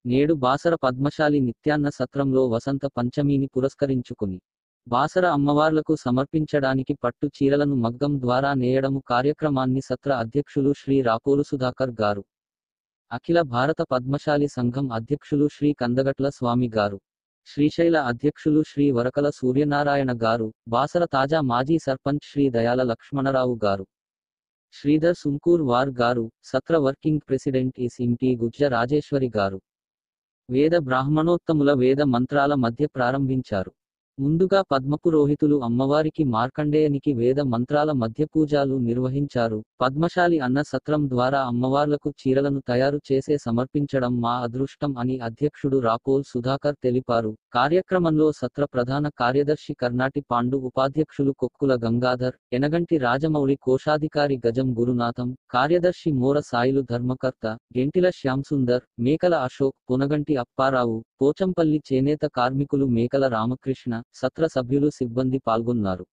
నేడు బాసర పద్మశాలి నిత్యాన్న సత్రంలో వసంత పంచమిని పురస్కరించుకుని బాసర అమ్మవార్లకు సమర్పించడానికి పట్టు చీరలను మగ్గం ద్వారా నేయడము కార్యక్రమాన్ని సత్ర అధ్యక్షులు శ్రీ రాపోలు సుధాకర్ గారు, అఖిల భారత పద్మశాలి సంఘం అధ్యక్షులు శ్రీ కందగట్ల స్వామి గారు, శ్రీశైల అధ్యక్షులు శ్రీ వరకల సూర్యనారాయణ గారు, బాసర తాజా మాజీ సర్పంచ్ శ్రీ దయాల లక్ష్మణరావు గారు, శ్రీధర్ సుంకూర్ వార్ గారు, సత్ర వర్కింగ్ ప్రెసిడెంట్ ఎస్.ఎం.టి. గుజ్జ రాజేశ్వరి గారు వేద బ్రాహ్మణోత్తముల వేద మంత్రాల మధ్య ప్రారంభించారు. ముందుగా పద్మపురోహితులు అమ్మవారికి మార్కండేయనికి వేద మంత్రాల మధ్య పూజలు నిర్వహించారు. పద్మశాలి అన్న సత్రం ద్వారా అమ్మవార్లకు చీరలను తయారు చేసే సమర్పించడం మా అదృష్టం అని అధ్యక్షుడు రాపోల్ సుధాకర్ తెలిపారు. కార్యక్రమంలో సత్ర ప్రధాన కార్యదర్శి కర్నాటి పాండు, ఉపాధ్యక్షులు కొక్కుల గంగాధర్, ఎనగంటి రాజమౌళి, కోశాధికారి గజం గురునాథం, కార్యదర్శి మోర సాయిలు ధర్మకర్త, గెంటిల శ్యాంసుందర్, మేకల అశోక్, పునగంటి అప్పారావు, పోచంపల్లి చేనేత కార్మికులు మేకల రామకృష్ణ, సత్ర సభ్యులు సిబ్బంది పాల్గొన్నారు.